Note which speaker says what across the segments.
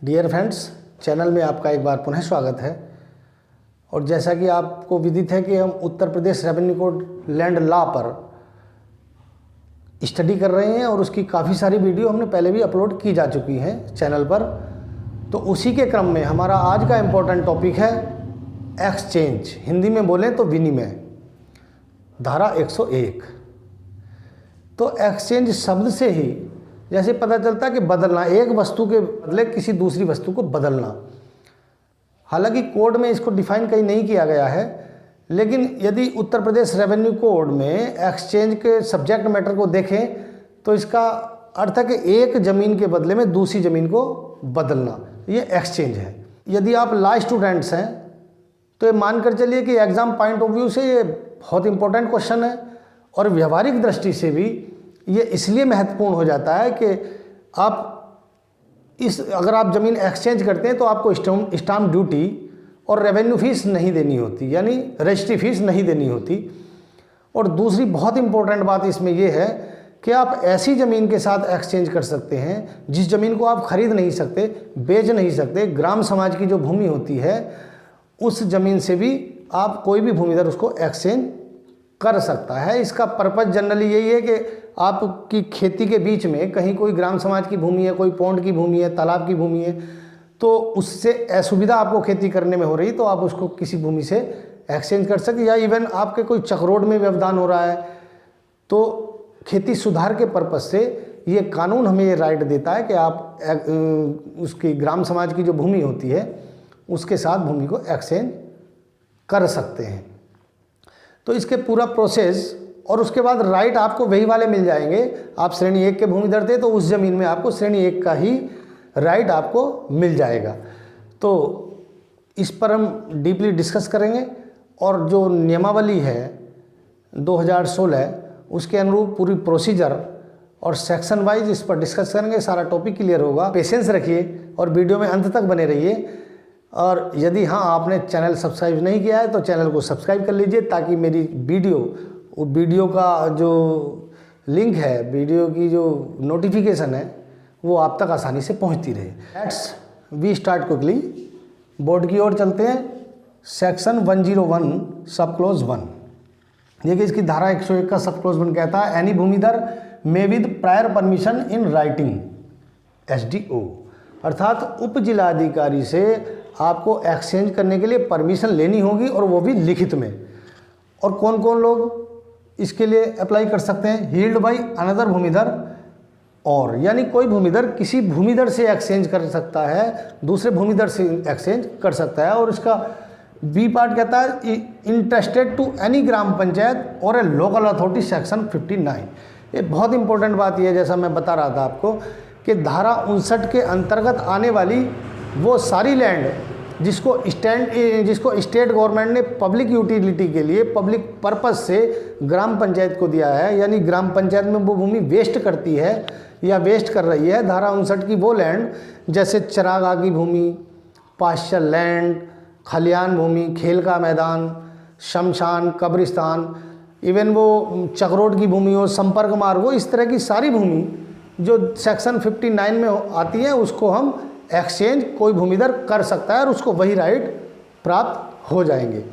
Speaker 1: Dear friends, channel में आपका एक बार पुनः स्वागत है। और जैसा कि आपको विदित है कि हम Uttar Pradesh revenue code land law पर स्टडी कर रहे हैं और उसकी काफ़ी सारी वीडियो हमने पहले भी अपलोड की जा चुकी हैं चैनल पर। तो उसी के क्रम में हमारा आज का इम्पोर्टेंट टॉपिक है एक्सचेंज, हिंदी में बोलें तो विनिमय, धारा 101। तो एक्सचेंज शब्द से ही जैसे पता चलता है कि बदलना, एक वस्तु के बदले किसी दूसरी वस्तु को बदलना। हालांकि कोड में इसको डिफाइन कहीं नहीं किया गया है, लेकिन यदि उत्तर प्रदेश रेवेन्यू कोड में एक्सचेंज के सब्जेक्ट मैटर को देखें तो इसका अर्थ है कि एक ज़मीन के बदले में दूसरी ज़मीन को बदलना, ये एक्सचेंज है। यदि आप लॉ स्टूडेंट्स हैं तो ये मानकर चलिए कि एग्ज़ाम पॉइंट ऑफ व्यू से ये बहुत इंपॉर्टेंट क्वेश्चन है और व्यवहारिक दृष्टि से भी ये इसलिए महत्वपूर्ण हो जाता है कि आप अगर आप ज़मीन एक्सचेंज करते हैं तो आपको स्टाम्प ड्यूटी और रेवेन्यू फीस नहीं देनी होती, यानी रजिस्ट्री फीस नहीं देनी होती। और दूसरी बहुत इंपॉर्टेंट बात इसमें यह है कि आप ऐसी ज़मीन के साथ एक्सचेंज कर सकते हैं जिस ज़मीन को आप खरीद नहीं सकते, बेच नहीं सकते। ग्राम समाज की जो भूमि होती है उस ज़मीन से भी आप कोई भी भूमिधर उसको एक्सचेंज कर सकता है। इसका पर्पज़ जनरली यही है कि आपकी खेती के बीच में कहीं कोई ग्राम समाज की भूमि है, कोई पौंड की भूमि है, तालाब की भूमि है, तो उससे असुविधा आपको खेती करने में हो रही तो आप उसको किसी भूमि से एक्सचेंज कर सकते। या इवन आपके कोई चकरोड में व्यवधान हो रहा है तो खेती सुधार के पर्पज़ से ये कानून हमें ये राइट देता है कि आप उसकी ग्राम समाज की जो भूमि होती है उसके साथ भूमि को एक्सचेंज कर सकते हैं। तो इसके पूरा प्रोसेस और उसके बाद राइट आपको वही वाले मिल जाएंगे। आप श्रेणी 1 के भूमिधर थे तो उस ज़मीन में आपको श्रेणी 1 का ही राइट आपको मिल जाएगा। तो इस पर हम डीपली डिस्कस करेंगे और जो नियमावली है 2016 उसके अनुरूप पूरी प्रोसीजर और सेक्शन वाइज इस पर डिस्कस करेंगे। सारा टॉपिक क्लियर होगा। पेशेंस रखिए और वीडियो में अंत तक बने रहिए। और यदि हाँ आपने चैनल सब्सक्राइब नहीं किया है तो चैनल को सब्सक्राइब कर लीजिए ताकि मेरी वीडियो का जो लिंक है, वीडियो की जो नोटिफिकेशन है वो आप तक आसानी से पहुंचती रहे। Let's we start quickly. Board की ओर चलते हैं। सेक्शन 101 सब क्लोज 1, देखिए इसकी धारा 101 का सब क्लोज 1 कहता है any bhumidhar may with prior permission in writing SDO, अर्थात उप जिलाधिकारी से आपको एक्सचेंज करने के लिए परमिशन लेनी होगी और वो भी लिखित में। और कौन कौन लोग इसके लिए अप्लाई कर सकते हैं? हील्ड बाय अनदर भूमिधर, और यानी कोई भूमिधर किसी भूमिधर से एक्सचेंज कर सकता है, दूसरे भूमिधर से एक्सचेंज कर सकता है। और इसका बी पार्ट कहता है इंटरेस्टेड टू एनी ग्राम पंचायत और ए लोकल अथॉरिटी सेक्शन 59। ये बहुत इंपॉर्टेंट बात यह है, जैसा मैं बता रहा था आपको कि धारा 59 के अंतर्गत आने वाली वो सारी लैंड जिसको स्टेट गवर्नमेंट ने पब्लिक यूटिलिटी के लिए, पब्लिक पर्पस से ग्राम पंचायत को दिया है, यानी ग्राम पंचायत में वो भूमि वेस्ट करती है या वेस्ट कर रही है, धारा 59 की वो लैंड जैसे चरागाह की भूमि, पास्चर लैंड, खलियान भूमि, खेल का मैदान, शमशान, कब्रिस्तान, इवन वो चकरोड की भूमि हो, संपर्क मार्ग हो, इस तरह की सारी भूमि जो सेक्शन 59 में आती है उसको हम एक्सचेंज कोई भूमिधर कर सकता है और उसको वही राइट प्राप्त हो जाएंगे।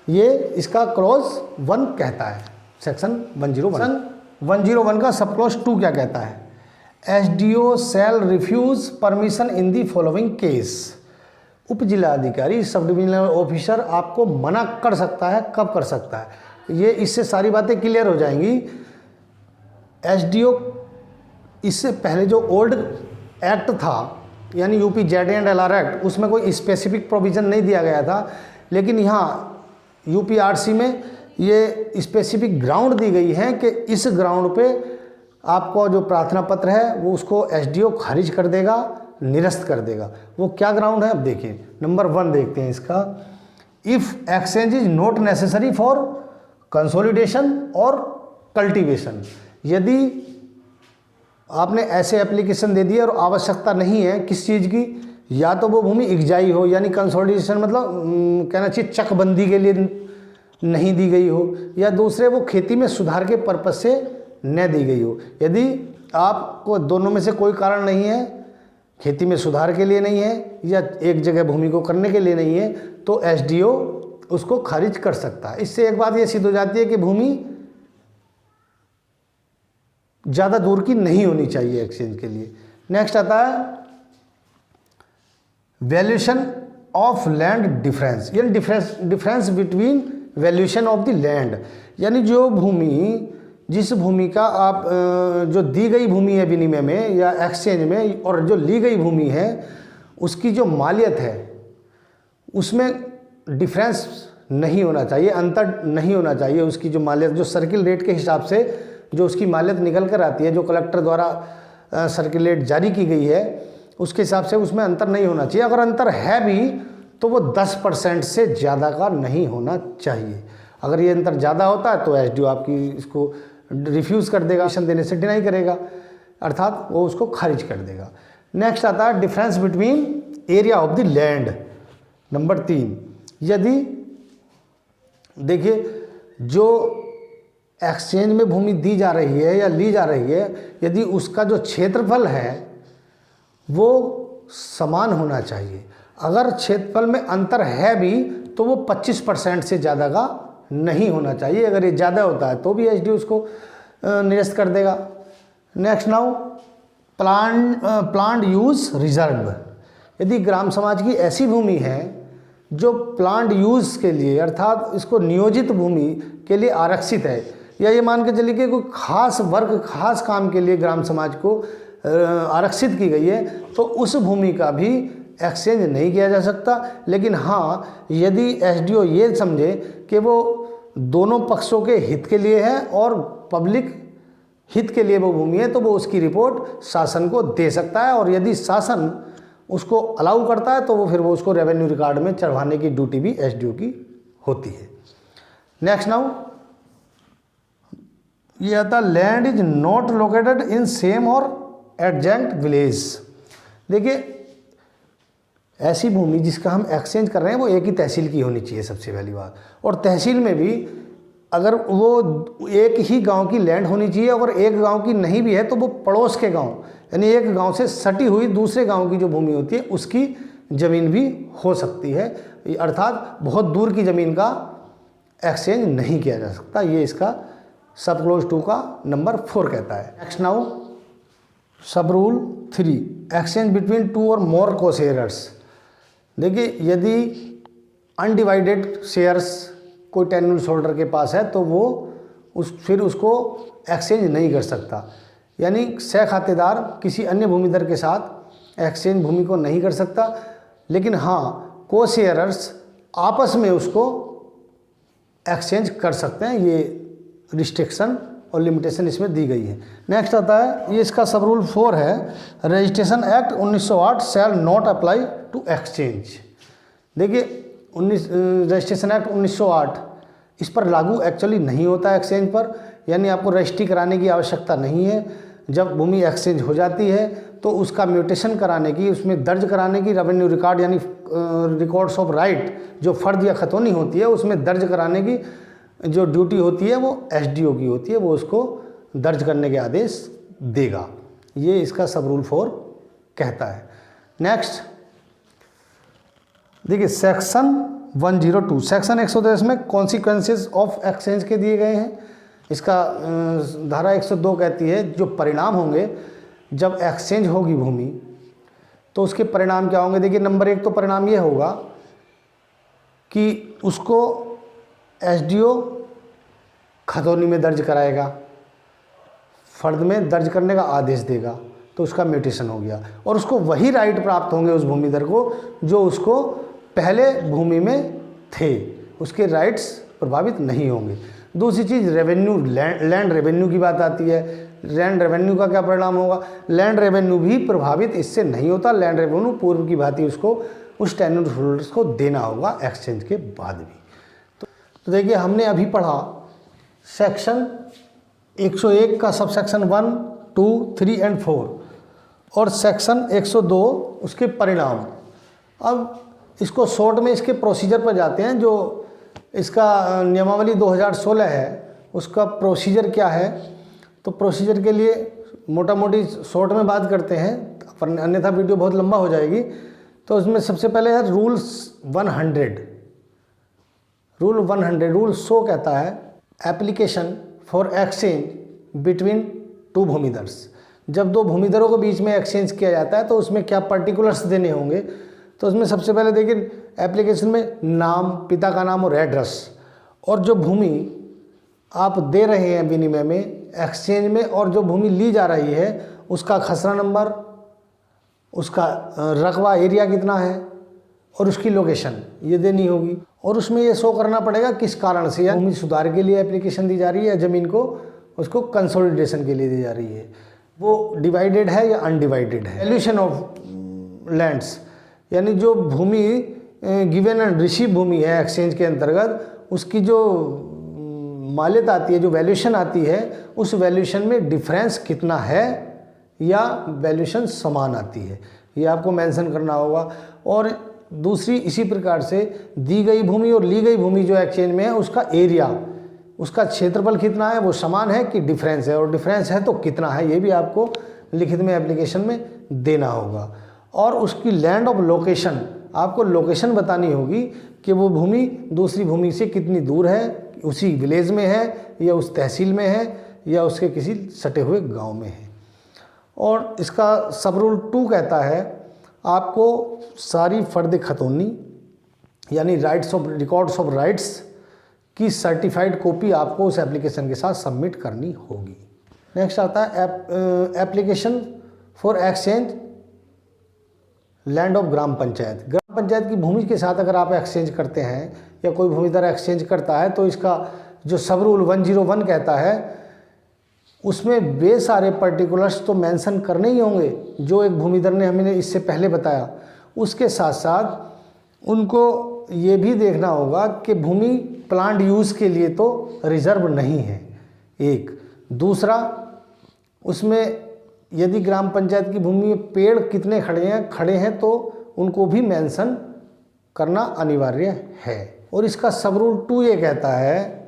Speaker 1: ये इसका क्लॉज 1 कहता है, सेक्शन 101 का सब क्लॉज 2 क्या कहता है? SDO shall refuse permission in the following case. उप जिलाधिकारी, सब डिविजनल ऑफिसर आपको मना कर सकता है। कब कर सकता है? ये इससे सारी बातें क्लियर हो जाएंगी। SDO इससे पहले जो ओल्ड एक्ट था यानी यूपी ZAND एक्ट, उसमें कोई स्पेसिफिक प्रोविज़न नहीं दिया गया था, लेकिन यहाँ UPRC में ये स्पेसिफिक ग्राउंड दी गई है कि इस ग्राउंड पे आपको जो प्रार्थना पत्र है वो उसको SDO खारिज कर देगा, निरस्त कर देगा। वो क्या ग्राउंड है अब देखिए। नंबर 1 देखते हैं इसका। If exchange is not necessary for consolidation और कल्टीवेशन, यदि आपने ऐसे एप्लीकेशन दे दिए और आवश्यकता नहीं है किस चीज़ की, या तो वो भूमि इकजाई हो यानी कंसोलिडेशन मतलब कहना चाहिए चकबंदी के लिए नहीं दी गई हो, या दूसरे वो खेती में सुधार के पर्पज़ से न दी गई हो। यदि आपको दोनों में से कोई कारण नहीं है खेती में सुधार के लिए नहीं है या एक जगह भूमि को करने के लिए नहीं है, तो एसडीओ उसको खारिज कर सकता है। इससे एक बात ये सिद्ध हो जाती है कि भूमि ज़्यादा दूर की नहीं होनी चाहिए एक्सचेंज के लिए। नेक्स्ट आता है वैल्यूएशन ऑफ लैंड डिफरेंस, यानी difference between valuation of the land, यानी जो भूमि, जिस भूमि का आप जो दी गई भूमि है विनिमय में या एक्सचेंज में, और जो ली गई भूमि है उसकी जो मालियत है उसमें डिफरेंस नहीं होना चाहिए, अंतर नहीं होना चाहिए। उसकी जो मालियत, जो सर्किल रेट के हिसाब से जो उसकी मालियत निकल कर आती है, जो कलेक्टर द्वारा सर्किल रेट जारी की गई है, उसके हिसाब से उसमें अंतर नहीं होना चाहिए। अगर अंतर है भी तो वो 10% से ज़्यादा का नहीं होना चाहिए। अगर ये अंतर ज़्यादा होता है तो एसडीओ आपकी इसको रिफ्यूज़ कर देगा, एक्शन देने से डिनाई करेगा, अर्थात वो उसको खारिज कर देगा। नेक्स्ट आता है difference between area of the land, number 3। यदि देखिए जो एक्सचेंज में भूमि दी जा रही है या ली जा रही है, यदि उसका जो क्षेत्रफल है वो समान होना चाहिए। अगर क्षेत्रफल में अंतर है भी तो वो 25% से ज़्यादा का नहीं होना चाहिए। अगर ये ज़्यादा होता है तो भी एसडीओ उसको निरस्त कर देगा। Next now plant use reserve, यदि ग्राम समाज की ऐसी भूमि है जो प्लांट यूज़ के लिए, अर्थात इसको नियोजित भूमि के लिए आरक्षित है, या ये मान के चलिए कि कोई खास वर्ग, खास काम के लिए ग्राम समाज को आरक्षित की गई है, तो उस भूमि का भी एक्सचेंज नहीं किया जा सकता। लेकिन हाँ, यदि एसडीओ ये समझे कि वो दोनों पक्षों के हित के लिए है और पब्लिक हित के लिए वो भूमि है, तो वो उसकी रिपोर्ट शासन को दे सकता है, और यदि शासन उसको अलाउ करता है तो वो फिर वो उसको रेवेन्यू रिकॉर्ड में चढ़वाने की ड्यूटी भी एसडीओ की होती है। नेक्स्ट नाउ ये आता land is not located in same और एडजेंट विलेज। देखिए ऐसी भूमि जिसका हम एक्सचेंज कर रहे हैं वो एक ही तहसील की होनी चाहिए, सबसे पहली बात। और तहसील में भी अगर वो एक ही गांव की लैंड होनी चाहिए, अगर एक गांव की नहीं भी है तो वो पड़ोस के गांव, यानी एक गांव से सटी हुई दूसरे गांव की जो भूमि होती है उसकी ज़मीन भी हो सकती है, अर्थात बहुत दूर की ज़मीन का एक्सचेंज नहीं किया जा सकता। ये इसका सब क्लोज 2 का नंबर 4 कहता है। नेक्स्ट नाउ सब रूल 3 एक्सचेंज बिटवीन 2 और मोर को शेयर्स। देखिए यदि अनडिवाइडेड शेयर्स कोई टेन्यूर होल्डर के पास है तो वो फिर उसको एक्सचेंज नहीं कर सकता, यानी सह खातेदार किसी अन्य भूमिधर के साथ एक्सचेंज भूमि को नहीं कर सकता। लेकिन हाँ, को शेयरर्स आपस में उसको एक्सचेंज कर सकते हैं। ये रिस्ट्रिक्शन और लिमिटेशन इसमें दी गई है। नेक्स्ट आता है, ये इसका सब रूल 4 है, registration act 1908 shall not apply to exchange. देखिए रजिस्ट्रेशन एक्ट 1908 इस पर लागू एक्चुअली नहीं होता एक्सचेंज पर, यानी आपको रजिस्ट्री कराने की आवश्यकता नहीं है। जब भूमि एक्सचेंज हो जाती है तो उसका म्यूटेशन कराने की, उसमें दर्ज कराने की रेवेन्यू रिकॉर्ड यानी रिकॉर्ड्स ऑफ राइट जो फर्द या खतौनी होती है उसमें दर्ज कराने की जो ड्यूटी होती है वो एसडीओ की होती है, वो उसको दर्ज करने के आदेश देगा। ये इसका सब रूल 4 कहता है। नेक्स्ट देखिए सेक्शन 102, सेक्शन 110 में कॉन्सिक्वेंसेस ऑफ एक्सचेंज के दिए गए हैं। इसका धारा 102 कहती है जो परिणाम होंगे जब एक्सचेंज होगी भूमि तो उसके परिणाम क्या होंगे। देखिए नंबर 1 तो परिणाम ये होगा कि उसको एसडीओ खतौनी में दर्ज कराएगा, फर्द में दर्ज करने का आदेश देगा, तो उसका म्यूटेशन हो गया और उसको वही राइट प्राप्त होंगे उस भूमिधर को जो उसको पहले भूमि में थे, उसके राइट्स प्रभावित नहीं होंगे। दूसरी चीज़ रेवेन्यू, लैंड रेवेन्यू की बात आती है। लैंड रेवेन्यू का क्या परिणाम होगा, लैंड रेवेन्यू भी प्रभावित इससे नहीं होता। लैंड रेवेन्यू पूर्व की भांति उसको उस टेन्यूर होल्डर्स को देना होगा एक्सचेंज के बाद भी। तो देखिए हमने अभी पढ़ा सेक्शन 101 का सब सेक्शन 1, 2, 3 एंड 4 और सेक्शन 102 उसके परिणाम। अब इसको शॉर्ट में इसके प्रोसीजर पर जाते हैं। जो इसका नियमावली 2016 है उसका प्रोसीजर क्या है, तो प्रोसीजर के लिए मोटा मोटी शॉर्ट में बात करते हैं। पर अन्यथा वीडियो बहुत लंबा हो जाएगी। तो उसमें सबसे पहले है रूल्स 100। रूल 100 कहता है application for exchange between two bhumidhars. जब दो भूमिधरों के बीच में एक्सचेंज किया जाता है तो उसमें क्या पर्टिकुलर्स देने होंगे। तो उसमें सबसे पहले देखिए एप्लीकेशन में नाम, पिता का नाम और एड्रेस, और जो भूमि आप दे रहे हैं विनिमय में, एक्सचेंज में, और जो भूमि ली जा रही है उसका खसरा नंबर, उसका रकबा एरिया कितना है और उसकी लोकेशन ये देनी होगी। और उसमें ये शो करना पड़ेगा किस कारण से, या भूमि सुधार के लिए एप्लीकेशन दी जा रही है या ज़मीन को उसको कंसोलिडेशन के लिए दी जा रही है, वो डिवाइडेड है या अनडिवाइडेड है। वैल्यूएशन ऑफ लैंड्स यानी जो भूमि गिवन एंड रिसीव भूमि है एक्सचेंज के अंतर्गत, उसकी जो माल्यता आती है, जो वैल्यूएशन आती है, उस वैल्यूएशन में डिफरेंस कितना है या वैल्यूएशन समान आती है, ये आपको मेंशन करना होगा। और दूसरी इसी प्रकार से दी गई भूमि और ली गई भूमि जो एक्सचेंज में है उसका एरिया, उसका क्षेत्रफल कितना है, वो समान है कि डिफरेंस है, और डिफरेंस है तो कितना है, ये भी आपको लिखित में एप्लीकेशन में देना होगा। और उसकी लैंड ऑफ लोकेशन, आपको लोकेशन बतानी होगी कि वो भूमि दूसरी भूमि से कितनी दूर है, उसी विलेज में है या उस तहसील में है या उसके किसी सटे हुए गांव में है। और इसका सब रूल 2 कहता है आपको सारी फर्द खतौनी यानी rights of records of rights की सर्टिफाइड कॉपी आपको उस एप्लीकेशन के साथ सबमिट करनी होगी। नेक्स्ट आता है application for exchange land of gram panchayat. Gram panchayat की भूमि के साथ अगर आप एक्सचेंज करते हैं या कोई भूमिधर एक्सचेंज करता है तो इसका जो सब रूल 101 कहता है उसमें वे सारे पर्टिकुलर्स तो मेंशन करने ही होंगे जो एक भूमिधर ने हमें इससे पहले बताया। उसके साथ साथ उनको ये भी देखना होगा कि भूमि प्लांट यूज़ के लिए तो रिजर्व नहीं है, एक। दूसरा, उसमें यदि ग्राम पंचायत की भूमि में पेड़ कितने खड़े हैं तो उनको भी मेंशन करना अनिवार्य है। और इसका सब रूल 2 ये कहता है,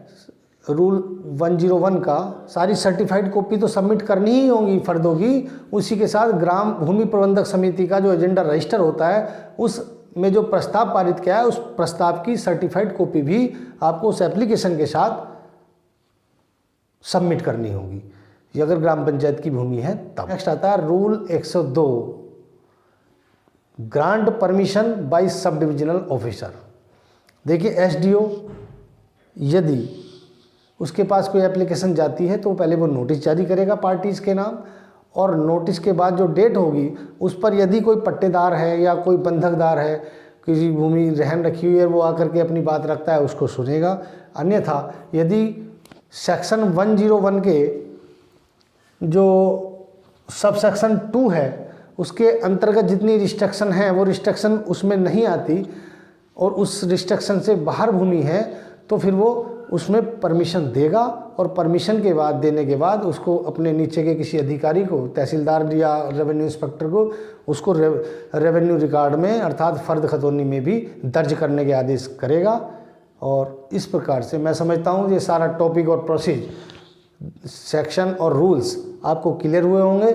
Speaker 1: रूल 101 का, सारी सर्टिफाइड कॉपी तो सबमिट करनी ही होंगी फर्दों की। उसी के साथ ग्राम भूमि प्रबंधक समिति का जो एजेंडा रजिस्टर होता है उसमें जो प्रस्ताव पारित किया है उस प्रस्ताव की सर्टिफाइड कॉपी भी आपको उस एप्लीकेशन के साथ सबमिट करनी होगी, ये अगर ग्राम पंचायत की भूमि है तब। नेक्स्ट आता है rule 102, grant permission by sub divisional officer. देखिए एसडीओ यदि उसके पास कोई एप्लीकेशन जाती है तो पहले वो नोटिस जारी करेगा पार्टीज़ के नाम, और नोटिस के बाद जो डेट होगी उस पर यदि कोई पट्टेदार है या कोई बंधकदार है, किसी भूमि रहन रखी हुई है, वो आकर के अपनी बात रखता है उसको सुनेगा। अन्यथा यदि सेक्शन 101 के जो सब सेक्शन 2 है उसके अंतर्गत जितनी रिस्ट्रिक्शन है वो रिस्ट्रिक्शन उसमें नहीं आती और उस रिस्ट्रिक्शन से बाहर भूमि है तो फिर वो उसमें परमिशन देगा, और परमिशन के बाद देने के बाद उसको अपने नीचे के किसी अधिकारी को, तहसीलदार या रेवेन्यू इंस्पेक्टर को, उसको रेवेन्यू रिकॉर्ड में अर्थात फर्द खतौनी में भी दर्ज करने के आदेश करेगा। और इस प्रकार से मैं समझता हूँ ये सारा टॉपिक और प्रोसीज, सेक्शन और रूल्स आपको क्लियर हुए होंगे।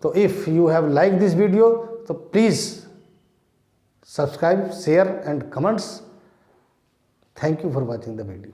Speaker 1: तो if you have like this video तो please subscribe, share and comments. Thank you for watching the video.